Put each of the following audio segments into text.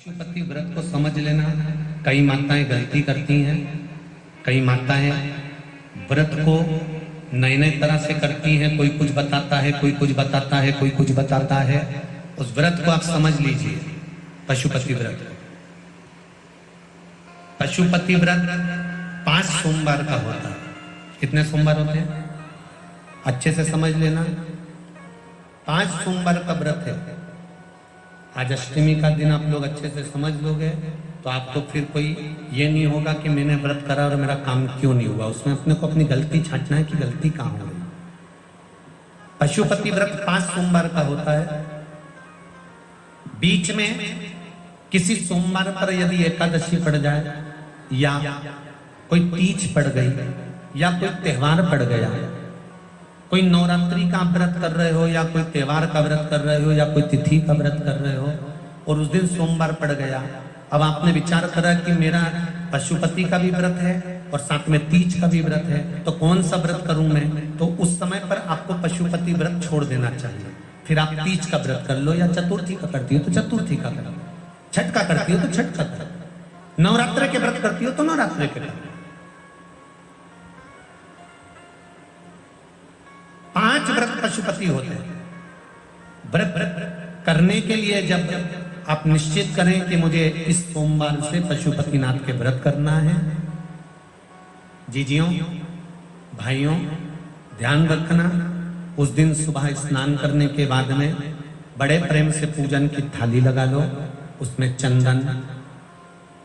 पशुपति व्रत को समझ लेना। कई माताएं गलती करती हैं, कई माताएं व्रत को नए नए तरह से करती हैं। कोई कुछ बताता है, कोई कुछ बताता है, कोई कुछ बताता है। उस व्रत को आप समझ लीजिए, पशुपति व्रत। पशुपति व्रत 5 सोमवार का होता है। कितने सोमवार होते हैं अच्छे से समझ लेना। 5 सोमवार का व्रत है। आज अष्टमी का दिन आप लोग अच्छे से समझ लोगे तो आपको फिर कोई ये नहीं होगा कि मैंने व्रत करा और मेरा काम क्यों नहीं हुआ। उसमें अपने को अपनी गलती छांटना है कि गलती कहाँ हो गई। पशुपति व्रत 5 सोमवार का होता है। बीच में किसी सोमवार पर यदि एकादशी पड़ जाए या कोई तीज पड़ गई या कोई त्योहार पड़ गया, कोई नवरात्रि का व्रत कर रहे हो या कोई त्योहार का व्रत कर रहे हो या कोई तिथि का व्रत कर रहे हो और उस दिन सोमवार पड़ गया, अब आपने विचार करा कि मेरा पशुपति का भी व्रत है और साथ में तीज का भी व्रत है, तो कौन सा व्रत करूं मैं। तो उस समय पर आपको पशुपति व्रत छोड़ देना चाहिए। फिर आप तीज का व्रत कर लो, या चतुर्थी का करती हो तो चतुर्थी का कर लो, छठ का करती हो तो छठ का कर लो, नवरात्रि के व्रत करती हो तो नवरात्रि के कर लो। 5 व्रत पशुपति होते हैं। व्रत करने के लिए जब आप निश्चित करें कि मुझे इस सोमवार से पशुपतिनाथ के व्रत करना है, जीजियों भाइयों ध्यान रखना, उस दिन सुबह स्नान करने के बाद में बड़े प्रेम से पूजन की थाली लगा लो। उसमें चंदन,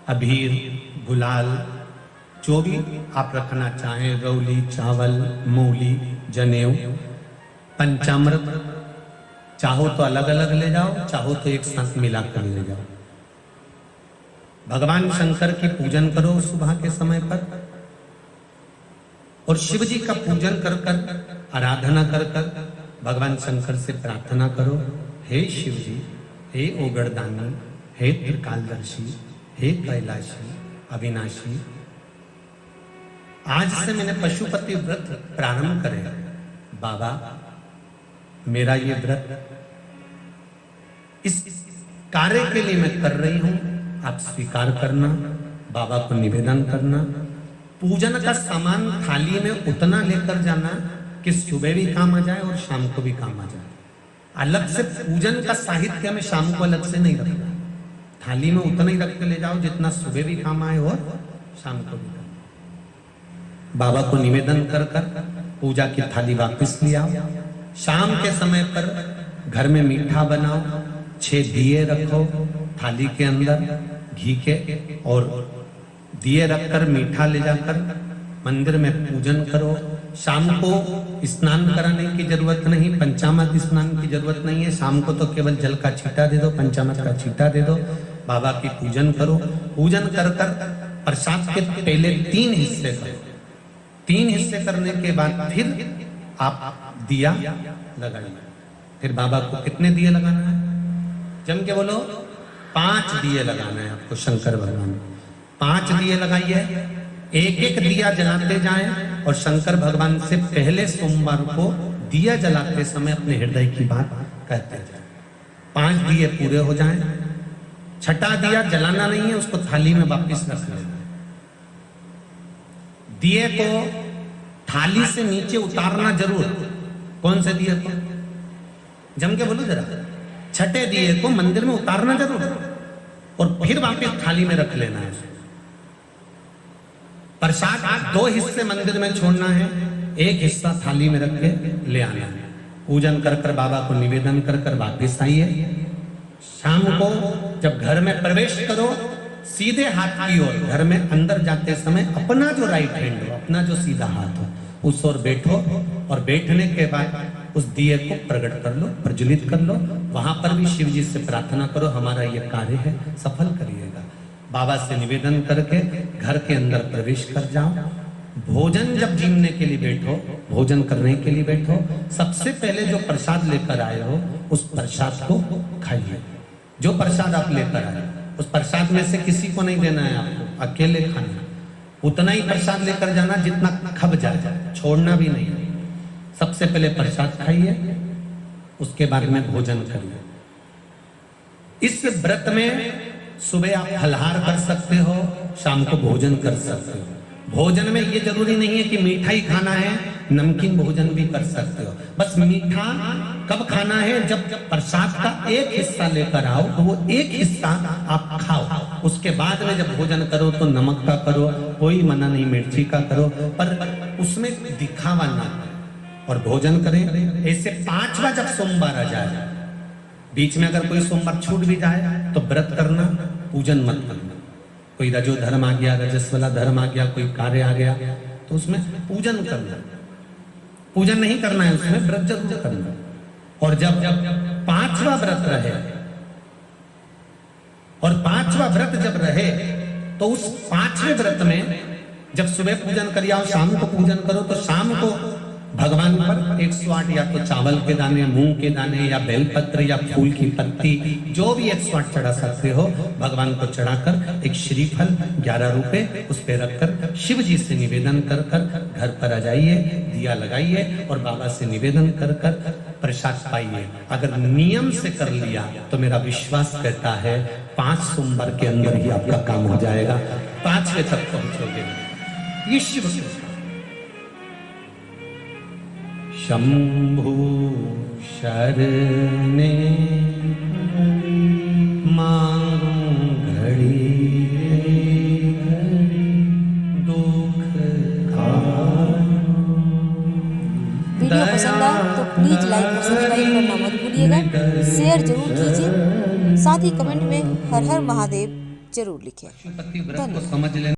अबीर, गुलाल, जो भी आप रखना चाहें, रौली, चावल, मूली, जनेऊ, पंचामृत, चाहो तो अलग अलग ले जाओ, चाहो तो एक साथ मिलाकर ले जाओ। भगवान शंकर की पूजन करो सुबह के समय पर, और शिव जी का पूजन कर कर, आराधना कर कर भगवान शंकर से प्रार्थना करो, हे शिव जी, हे ओगरदानी, हे त्रिकालदर्शी, हे कैलाशी, अविनाशी, आज से मैंने पशुपति व्रत प्रारंभ करे। बाबा मेरा ये व्रत इस कार्य के लिए मैं कर रही हूं, आप स्वीकार करना। बाबा को निवेदन करना। पूजन का सामान थाली में उतना लेकर जाना कि सुबह भी काम आ जाए और शाम को भी काम आ जाए। अलग से पूजन का साहित्य में शाम को अलग से नहीं रखना। थाली में उतना ही रख के ले जाओ जितना सुबह भी काम आए और शाम को भी। बाबा को निवेदन कर कर पूजा की थाली वापस ले आओ। शाम के समय पर घर में मीठा बनाओ, 6 दिए रखो थाली के अंदर घी के, और दिए रखकर मीठा ले जाकर मंदिर में पूजन करो। शाम को स्नान कराने की जरूरत नहीं, पंचामृत स्नान की जरूरत नहीं है। शाम को तो केवल जल का छींटा दे दो, पंचामृत का छींटा दे दो, बाबा की पूजन करो। पूजन कर कर प्रसाद के पहले 3 हिस्से करो। 3 हिस्से करने के बाद फिर आप दिया लगाइए। फिर बाबा को कितने दिए लगाना है, जम के बोलो, 5 दिए लगाना है आपको शंकर भगवान। 5 दिए लगाइए, एक एक दिया जलाते जाएं और शंकर भगवान से पहले सोमवार को दिया जलाते समय अपने हृदय की बात कहते जाएं। 5 दिए पूरे हो जाएं। छठा दिया जलाना नहीं है, उसको थाली में वापस रख लेना। दिए को थाली से नीचे उतारना जरूर। कौन से दिए को, जम के बोलो जरा, छठे दिए को मंदिर में उतारना जरूर और फिर वापस थाली में रख लेना है। प्रसाद 2 हिस्से मंदिर में छोड़ना है, 1 हिस्सा थाली में रख के ले आना है। पूजन कर कर बाबा को निवेदन कर कर वापस आइए। शाम को जब घर में प्रवेश करो, सीधे हाथ की ओर, घर में अंदर जाते समय अपना जो राइट हैंड हो, अपना जो सीधा हाथ हो, उस ओर बैठो और बैठने के बाद उस दिए को प्रकट कर लो, प्रज्वलित कर लो। वहां पर भी शिव जी से प्रार्थना करो, हमारा ये कार्य है सफल करिएगा। बाबा से निवेदन करके घर के अंदर प्रवेश कर जाओ। भोजन जब जीवने के लिए बैठो, भोजन करने के लिए बैठो, सबसे पहले जो प्रसाद लेकर आए हो उस प्रसाद को खाइए। जो प्रसाद आप लेकर आए उस प्रसाद में से किसी को नहीं देना है, आपको अकेले खाना। उतना ही प्रसाद लेकर जाना जितना खब जाए, छोड़ना भी नहीं। सबसे पहले प्रसाद खाइए, उसके बाद में भोजन करिए। इस व्रत में सुबह आप फलहार कर सकते हो, शाम को भोजन कर सकते हो। भोजन में ये जरूरी नहीं है कि मीठा ही खाना है, नमकीन भोजन भी कर सकते हो। बस मीठा कब खाना है, जब प्रसाद का एक हिस्सा लेकर आओ तो वो एक हिस्सा आप खाओ। उसके बाद में जब भोजन करो तो नमक का करो, कोई मना नहीं, मिर्ची का करो, पर उसमें दिखावा ना करो और भोजन करें। ऐसे 5वां जब सोमवार आ जाए, बीच में अगर कोई सोमवार छूट भी जाए तो व्रत करना, पूजन मत करना। कोई रजो धर्म आ गया, रजस्वला धर्म आ गया, कोई कार्य आ गया तो उसमें पूजन करना, पूजन नहीं करना है, उसमें व्रत जरूर करना। और जब 5वां व्रत रहे, और 5वां व्रत जब रहे तो उस 5वें व्रत में जब सुबह पूजन करिए और शाम को पूजन करो तो शाम को भगवान पर 108 या तो चावल के दाने, मूंग के दाने या बेलपत्र या फूल की पत्ती, जो भी 108 चढ़ा सकते हो भगवान को चढ़ाकर एक श्रीफल 11 रुपए उस पे रखकर शिव जी से निवेदन कर कर घर पर आ जाइए, दिया लगाइए और बाबा से निवेदन कर कर प्रसाद पाइए। अगर नियम से कर लिया तो मेरा विश्वास कहता है 5 सोमवार के अंदर ही आपका काम हो जाएगा, 5वें तक पहुंचोगे। ये शिव कृपा। शंभु शरणे मांगू घड़ी दुख वीडियो पसंद आए तो प्लीज लाइक और सब्सक्राइब करना मत भूलिएगा, शेयर जरूर कीजिए, साथ ही कमेंट में हर हर महादेव जरूर लिखें। पशुपति व्रत को समझ लेना।